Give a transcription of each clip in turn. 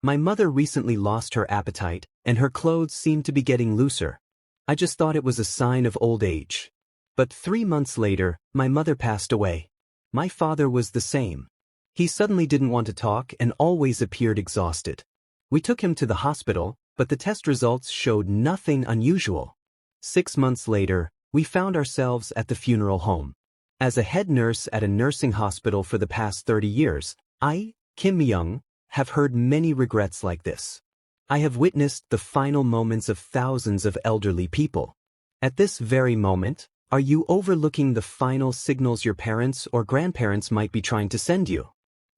My mother recently lost her appetite, and her clothes seemed to be getting looser. I just thought it was a sign of old age. But 3 months later, my mother passed away. My father was the same. He suddenly didn't want to talk and always appeared exhausted. We took him to the hospital, but the test results showed nothing unusual. 6 months later, we found ourselves at the funeral home. As a head nurse at a nursing hospital for the past 30 years, I, Kim Myung, have heard many regrets like this. I have witnessed the final moments of thousands of elderly people. At this very moment, are you overlooking the final signals your parents or grandparents might be trying to send you?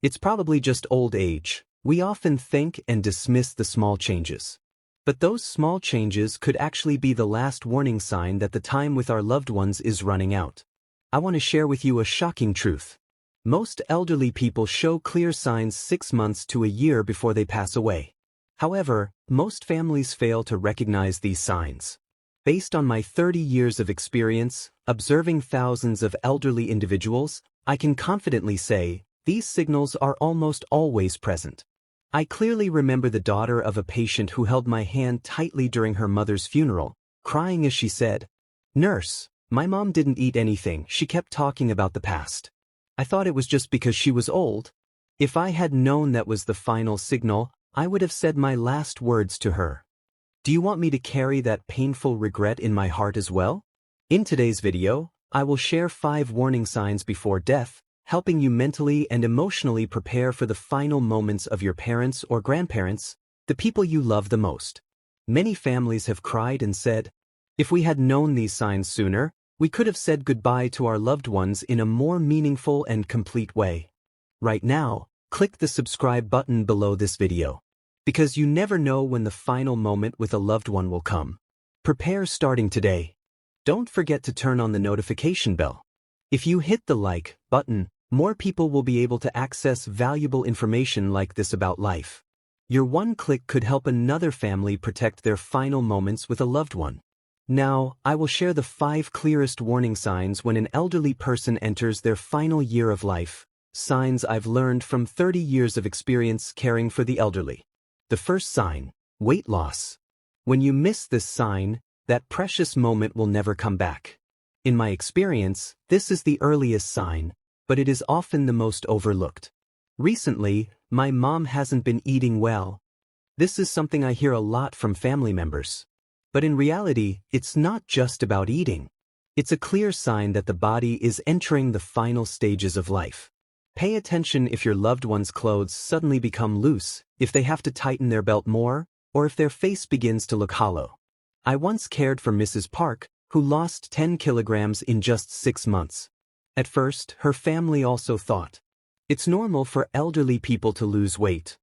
It's probably just old age. We often think and dismiss the small changes. But those small changes could actually be the last warning sign that the time with our loved ones is running out. I want to share with you a shocking truth. Most elderly people show clear signs 6 months to a year before they pass away. However, most families fail to recognize these signs. Based on my 30 years of experience, observing thousands of elderly individuals, I can confidently say, these signals are almost always present. I clearly remember the daughter of a patient who held my hand tightly during her mother's funeral, crying as she said, "Nurse, my mom didn't eat anything, she kept talking about the past. I thought it was just because she was old. If I had known that was the final signal, I would have said my last words to her." Do you want me to carry that painful regret in my heart as well? In today's video, I will share 5 warning signs before death, helping you mentally and emotionally prepare for the final moments of your parents or grandparents, the people you love the most. Many families have cried and said, if we had known these signs sooner, we could have said goodbye to our loved ones in a more meaningful and complete way. Right now, click the subscribe button below this video. Because you never know when the final moment with a loved one will come. Prepare starting today. Don't forget to turn on the notification bell. If you hit the like button, more people will be able to access valuable information like this about life. Your one click could help another family protect their final moments with a loved one. Now, I will share the 5 clearest warning signs when an elderly person enters their final year of life. Signs I've learned from 30 years of experience caring for the elderly. The first sign, weight loss. When you miss this sign, that precious moment will never come back. In my experience, this is the earliest sign, but it is often the most overlooked. Recently, my mom hasn't been eating well. This is something I hear a lot from family members. But in reality, it's not just about eating. It's a clear sign that the body is entering the final stages of life. Pay attention if your loved one's clothes suddenly become loose, if they have to tighten their belt more, or if their face begins to look hollow. I once cared for Mrs. Park, who lost 10 kilograms in just 6 months. At first, her family also thought, it's normal for elderly people to lose weight.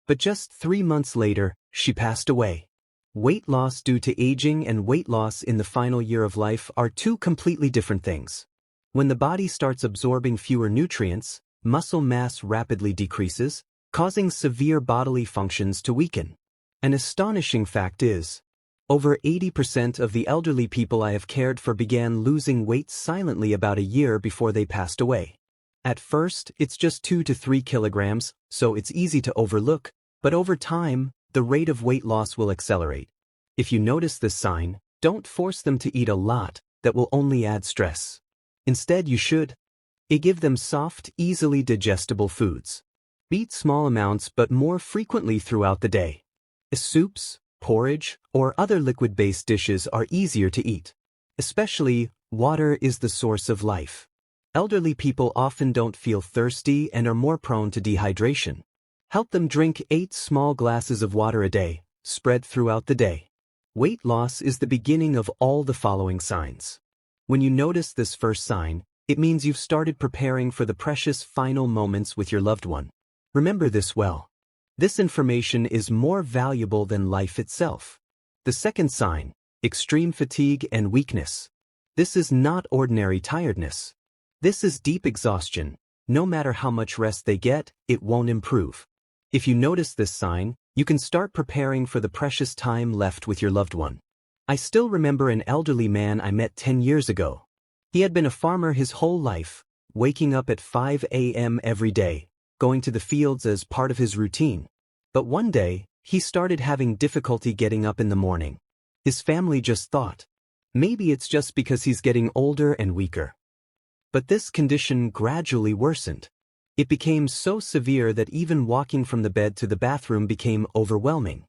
But just 3 months later, she passed away. Weight loss due to aging and weight loss in the final year of life are 2 completely different things. When the body starts absorbing fewer nutrients, muscle mass rapidly decreases, causing severe bodily functions to weaken. An astonishing fact is, over 80% of the elderly people I have cared for began losing weight silently about a year before they passed away. At first, it's just 2 to 3 kilograms, so it's easy to overlook, but over time, the rate of weight loss will accelerate. If you notice this sign, don't force them to eat a lot, that will only add stress. Instead, you should give them soft, easily digestible foods. Eat small amounts but more frequently throughout the day. Soups, porridge, or other liquid-based dishes are easier to eat. Especially, water is the source of life. Elderly people often don't feel thirsty and are more prone to dehydration. Help them drink 8 small glasses of water a day, spread throughout the day. Weight loss is the beginning of all the following signs. When you notice this first sign, it means you've started preparing for the precious final moments with your loved one. Remember this well. This information is more valuable than life itself. The second sign, extreme fatigue and weakness. This is not ordinary tiredness. This is deep exhaustion. No matter how much rest they get, it won't improve. If you notice this sign, you can start preparing for the precious time left with your loved one. I still remember an elderly man I met 10 years ago. He had been a farmer his whole life, waking up at 5 a.m. every day, going to the fields as part of his routine. But one day, he started having difficulty getting up in the morning. His family just thought, maybe it's just because he's getting older and weaker. But this condition gradually worsened. It became so severe that even walking from the bed to the bathroom became overwhelming.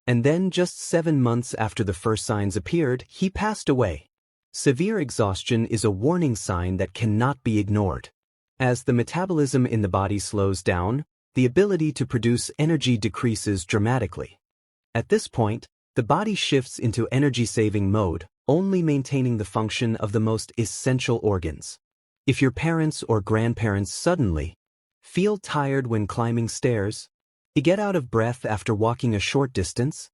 And then just 7 months after the first signs appeared, he passed away. Severe exhaustion is a warning sign that cannot be ignored. As the metabolism in the body slows down, the ability to produce energy decreases dramatically. At this point, the body shifts into energy-saving mode, only maintaining the function of the most essential organs. If your parents or grandparents suddenly feel tired when climbing stairs, you get out of breath after walking a short distance,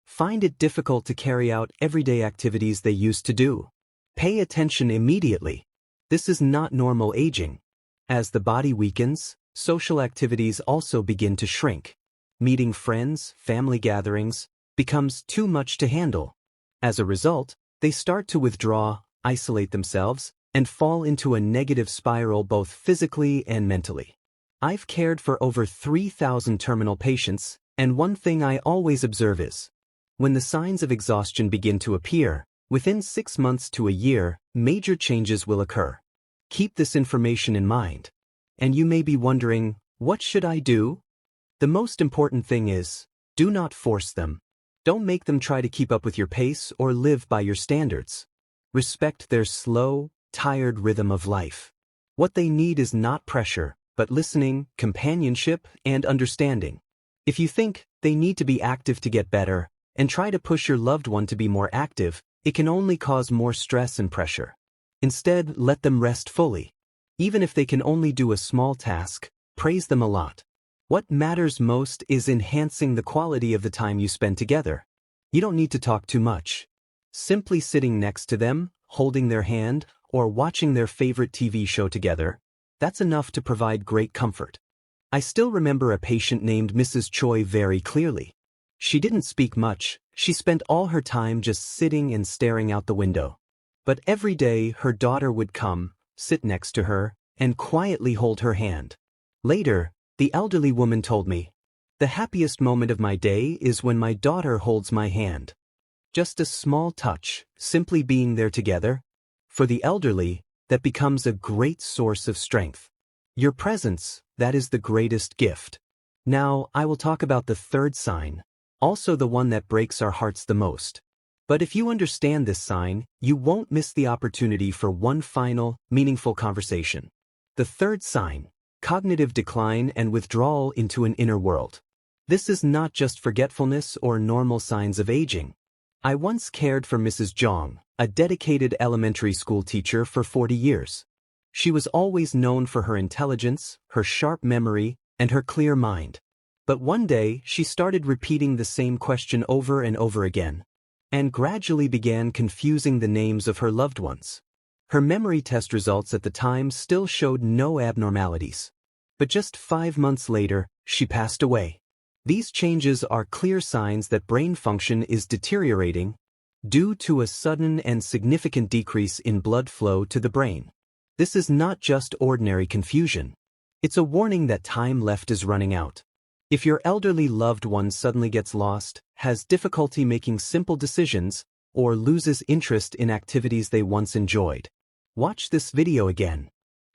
find it difficult to carry out everyday activities they used to do, pay attention immediately. This is not normal aging. As the body weakens, social activities also begin to shrink. Meeting friends, family gatherings, becomes too much to handle. As a result, they start to withdraw, isolate themselves, and fall into a negative spiral both physically and mentally. I've cared for over 3,000 terminal patients, and one thing I always observe is, when the signs of exhaustion begin to appear, within 6 months to a year, major changes will occur. Keep this information in mind. And you may be wondering, what should I do? The most important thing is, do not force them. Don't make them try to keep up with your pace or live by your standards. Respect their slow, tired rhythm of life. What they need is not pressure, but listening, companionship, and understanding. If you think they need to be active to get better, and try to push your loved one to be more active, it can only cause more stress and pressure. Instead, let them rest fully. Even if they can only do a small task, praise them a lot. What matters most is enhancing the quality of the time you spend together. You don't need to talk too much. Simply sitting next to them, holding their hand, or watching their favorite TV show together, that's enough to provide great comfort. I still remember a patient named Mrs. Choi very clearly. She didn't speak much, she spent all her time just sitting and staring out the window. But every day her daughter would come, sit next to her, and quietly hold her hand. Later, the elderly woman told me, "The happiest moment of my day is when my daughter holds my hand." Just a small touch, simply being there together. For the elderly, that becomes a great source of strength. Your presence, that is the greatest gift. Now, I will talk about the third sign, also the one that breaks our hearts the most. But if you understand this sign, you won't miss the opportunity for one final, meaningful conversation. The third sign, cognitive decline and withdrawal into an inner world. This is not just forgetfulness or normal signs of aging. I once cared for Mrs. Jong, a dedicated elementary school teacher for 40 years. She was always known for her intelligence, her sharp memory, and her clear mind. But one day, she started repeating the same question over and over again, and gradually began confusing the names of her loved ones. Her memory test results at the time still showed no abnormalities. But just 5 months later, she passed away. These changes are clear signs that brain function is deteriorating due to a sudden and significant decrease in blood flow to the brain. This is not just ordinary confusion. It's a warning that time left is running out. If your elderly loved one suddenly gets lost, has difficulty making simple decisions, or loses interest in activities they once enjoyed, watch this video again.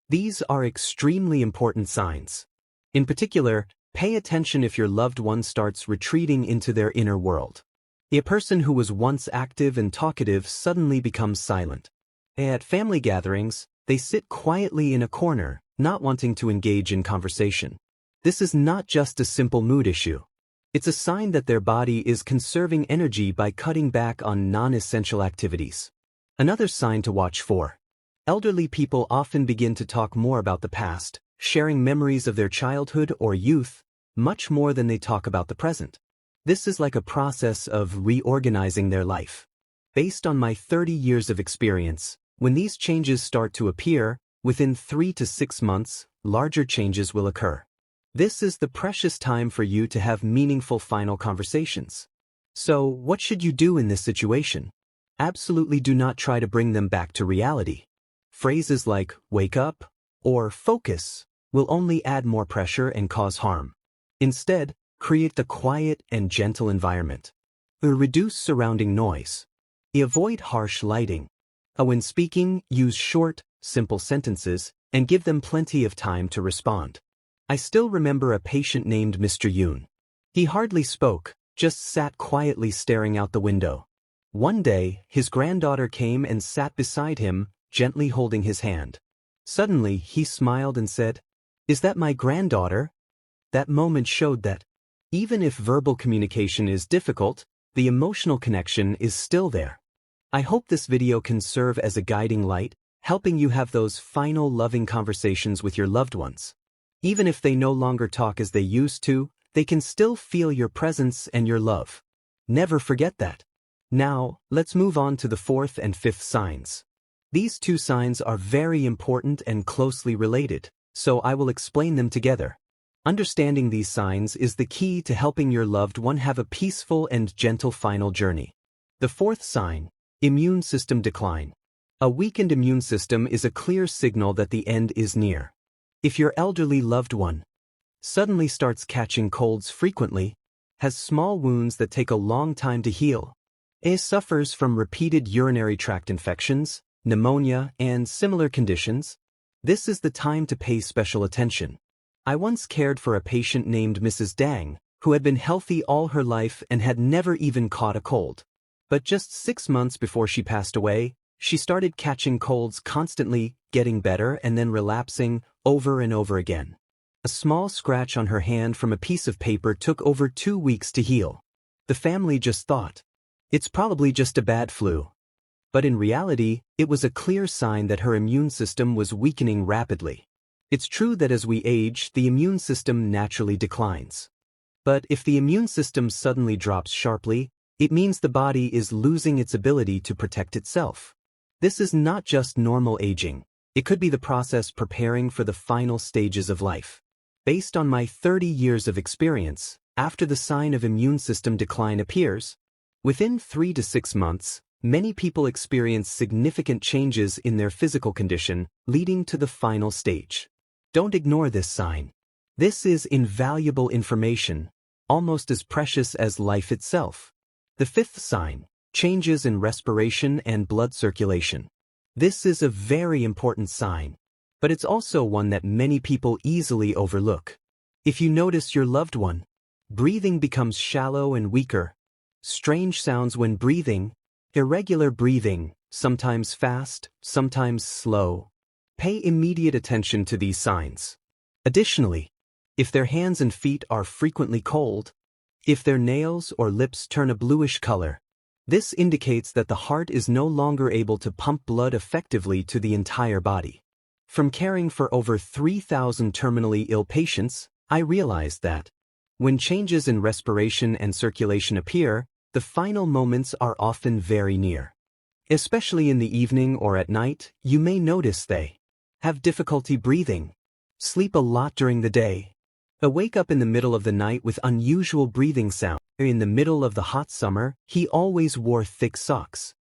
These are extremely important signs. In particular, pay attention if your loved one starts retreating into their inner world. A person who was once active and talkative suddenly becomes silent. At family gatherings, they sit quietly in a corner, not wanting to engage in conversation. This is not just a simple mood issue. It's a sign that their body is conserving energy by cutting back on non-essential activities. Another sign to watch for. Elderly people often begin to talk more about the past, sharing memories of their childhood or youth, much more than they talk about the present. This is like a process of reorganizing their life. Based on my 30 years of experience, when these changes start to appear, within 3 to 6 months, larger changes will occur. This is the precious time for you to have meaningful final conversations. So, what should you do in this situation? Absolutely do not try to bring them back to reality. Phrases like, "wake up," or "focus," will only add more pressure and cause harm. Instead, create the quiet and gentle environment. Reduce surrounding noise. Avoid harsh lighting. When speaking, use short, simple sentences and give them plenty of time to respond. I still remember a patient named Mr. Yoon. He hardly spoke, just sat quietly staring out the window. One day, his granddaughter came and sat beside him, gently holding his hand. Suddenly, he smiled and said, "Is that my granddaughter?" That moment showed that, even if verbal communication is difficult, the emotional connection is still there. I hope this video can serve as a guiding light, helping you have those final loving conversations with your loved ones. Even if they no longer talk as they used to, they can still feel your presence and your love. Never forget that. Now, let's move on to the fourth and fifth signs. These two signs are very important and closely related, so I will explain them together. Understanding these signs is the key to helping your loved one have a peaceful and gentle final journey. The fourth sign, immune system decline. A weakened immune system is a clear signal that the end is near. If your elderly loved one suddenly starts catching colds frequently, has small wounds that take a long time to heal, suffers from repeated urinary tract infections, pneumonia, and similar conditions, this is the time to pay special attention. I once cared for a patient named Mrs. Dang, who had been healthy all her life and had never even caught a cold. But just 6 months before she passed away, she started catching colds constantly, getting better and then relapsing over and over again. A small scratch on her hand from a piece of paper took over 2 weeks to heal. The family just thought, "It's probably just a bad flu." But in reality, it was a clear sign that her immune system was weakening rapidly. It's true that as we age, the immune system naturally declines. But if the immune system suddenly drops sharply, it means the body is losing its ability to protect itself. This is not just normal aging. It could be the process preparing for the final stages of life. Based on my 30 years of experience, after the sign of immune system decline appears, within 3 to 6 months, many people experience significant changes in their physical condition, leading to the final stage. Don't ignore this sign. This is invaluable information, almost as precious as life itself. The fifth sign, changes in respiration and blood circulation. This is a very important sign, but it's also one that many people easily overlook. If you notice your loved one, breathing becomes shallow and weaker, strange sounds when breathing, irregular breathing, sometimes fast, sometimes slow, pay immediate attention to these signs. Additionally, if their hands and feet are frequently cold, if their nails or lips turn a bluish color, this indicates that the heart is no longer able to pump blood effectively to the entire body. From caring for over 3,000 terminally ill patients, I realized that when changes in respiration and circulation appear, the final moments are often very near. Especially in the evening or at night, you may notice they have difficulty breathing, sleep a lot during the day, wake up in the middle of the night with unusual breathing sound. In the middle of the hot summer, he always wore thick socks.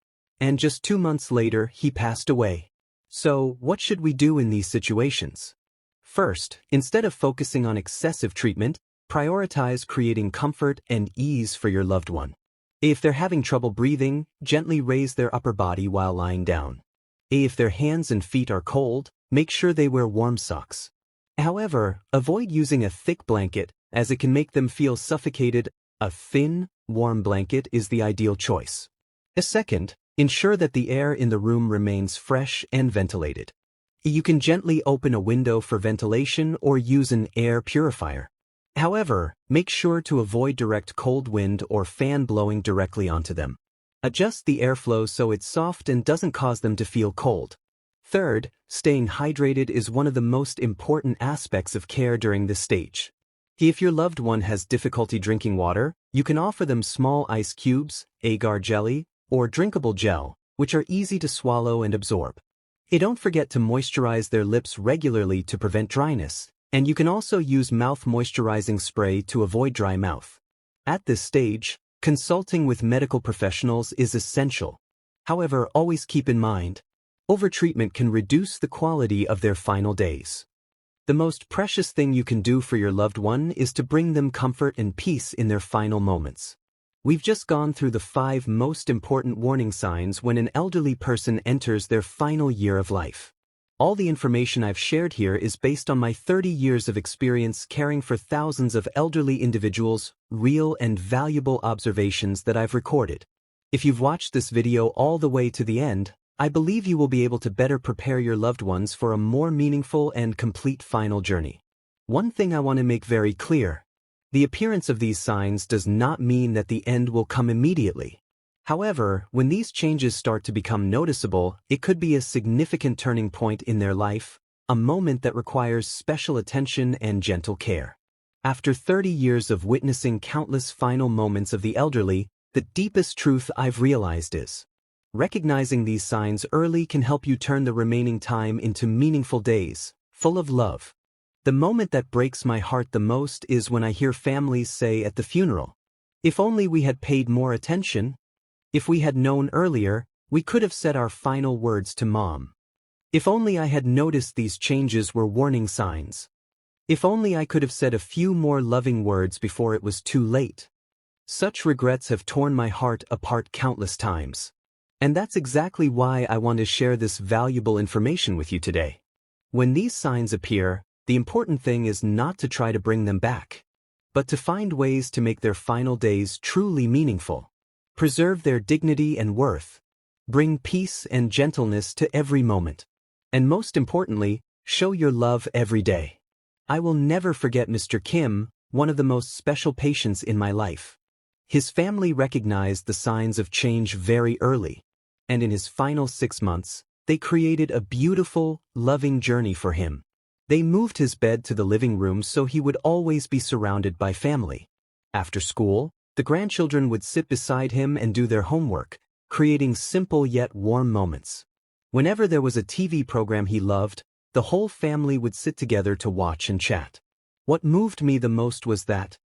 And just 2 months later, he passed away. So, what should we do in these situations? First, instead of focusing on excessive treatment, prioritize creating comfort and ease for your loved one. If they're having trouble breathing, gently raise their upper body while lying down. If their hands and feet are cold, make sure they wear warm socks. However, avoid using a thick blanket, as it can make them feel suffocated. A thin, warm blanket is the ideal choice. Second, ensure that the air in the room remains fresh and ventilated. You can gently open a window for ventilation or use an air purifier. However, make sure to avoid direct cold wind or fan blowing directly onto them. Adjust the airflow so it's soft and doesn't cause them to feel cold. Third, staying hydrated is one of the most important aspects of care during this stage. If your loved one has difficulty drinking water, you can offer them small ice cubes, agar jelly, or drinkable gel, which are easy to swallow and absorb. Don't forget to moisturize their lips regularly to prevent dryness, and you can also use mouth moisturizing spray to avoid dry mouth. At this stage, consulting with medical professionals is essential. However, always keep in mind, overtreatment can reduce the quality of their final days. The most precious thing you can do for your loved one is to bring them comfort and peace in their final moments. We've just gone through the 5 most important warning signs when an elderly person enters their final year of life. All the information I've shared here is based on my 30 years of experience caring for thousands of elderly individuals, real and valuable observations that I've recorded. If you've watched this video all the way to the end, I believe you will be able to better prepare your loved ones for a more meaningful and complete final journey. One thing I want to make very clear: the appearance of these signs does not mean that the end will come immediately. However, when these changes start to become noticeable, it could be a significant turning point in their life, a moment that requires special attention and gentle care. After 30 years of witnessing countless final moments of the elderly, the deepest truth I've realized is: recognizing these signs early can help you turn the remaining time into meaningful days, full of love. The moment that breaks my heart the most is when I hear families say at the funeral, "If only we had paid more attention. If we had known earlier, we could have said our final words to Mom. If only I had noticed these changes were warning signs. If only I could have said a few more loving words before it was too late." Such regrets have torn my heart apart countless times. And that's exactly why I want to share this valuable information with you today. When these signs appear, the important thing is not to try to bring them back, but to find ways to make their final days truly meaningful. Preserve their dignity and worth. Bring peace and gentleness to every moment. And most importantly, show your love every day. I will never forget Mr. Kim, one of the most special patients in my life. His family recognized the signs of change very early, and in his final 6 months, they created a beautiful, loving journey for him. They moved his bed to the living room so he would always be surrounded by family. After school, the grandchildren would sit beside him and do their homework, creating simple yet warm moments. Whenever there was a TV program he loved, the whole family would sit together to watch and chat. What moved me the most was that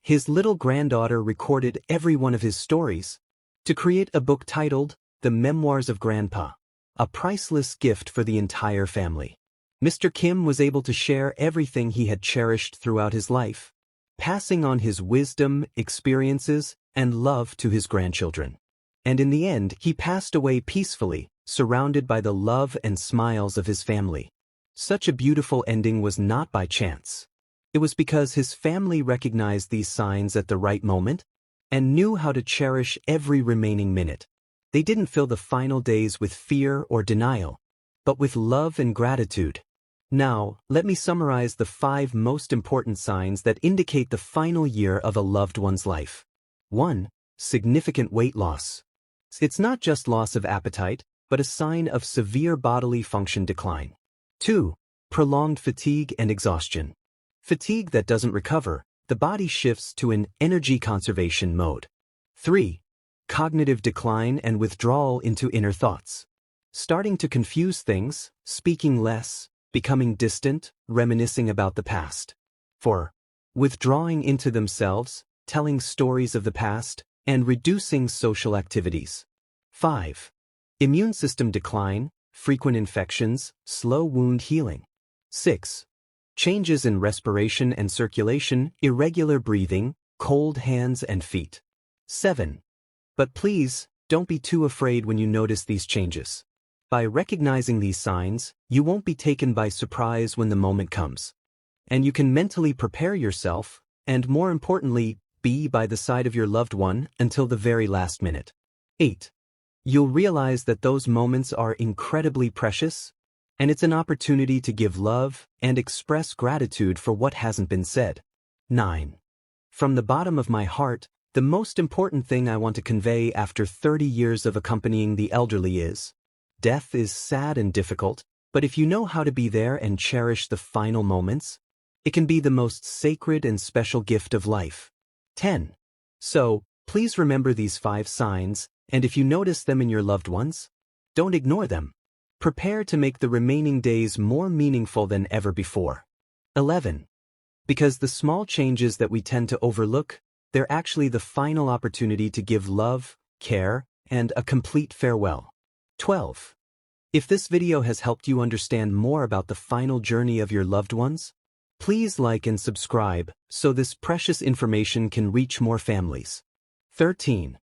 his little granddaughter recorded every one of his stories to create a book titled The Memoirs of Grandpa, a priceless gift for the entire family. Mr. Kim was able to share everything he had cherished throughout his life, passing on his wisdom, experiences, and love to his grandchildren. And in the end, he passed away peacefully, surrounded by the love and smiles of his family. Such a beautiful ending was not by chance. It was because his family recognized these signs at the right moment and knew how to cherish every remaining minute. They didn't fill the final days with fear or denial, but with love and gratitude. Now, let me summarize the 5 most important signs that indicate the final year of a loved one's life. 1. Significant weight loss. It's not just loss of appetite, but a sign of severe bodily function decline. 2. Prolonged fatigue and exhaustion. Fatigue that doesn't recover, the body shifts to an energy conservation mode. 3. Cognitive decline and withdrawal into inner thoughts. Starting to confuse things, speaking less, becoming distant, reminiscing about the past. 4. Withdrawing into themselves, telling stories of the past, and reducing social activities. 5. Immune system decline, frequent infections, slow wound healing. 6. Changes in respiration and circulation, irregular breathing, cold hands and feet. 7. But please, don't be too afraid when you notice these changes. By recognizing these signs, you won't be taken by surprise when the moment comes. And you can mentally prepare yourself, and more importantly, be by the side of your loved one until the very last minute. 8. You'll realize that those moments are incredibly precious, and it's an opportunity to give love and express gratitude for what hasn't been said. 9. From the bottom of my heart, the most important thing I want to convey after 30 years of accompanying the elderly is: death is sad and difficult, but if you know how to be there and cherish the final moments, it can be the most sacred and special gift of life. 10. So, please remember these 5 signs, and if you notice them in your loved ones, don't ignore them. Prepare to make the remaining days more meaningful than ever before. 11. Because the small changes that we tend to overlook, they're actually the final opportunity to give love, care, and a complete farewell. 12. If this video has helped you understand more about the final journey of your loved ones, Please like and subscribe so this precious information can reach more families. 13.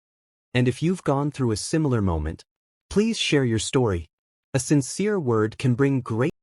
And if you've gone through a similar moment, please share your story. A sincere word can bring great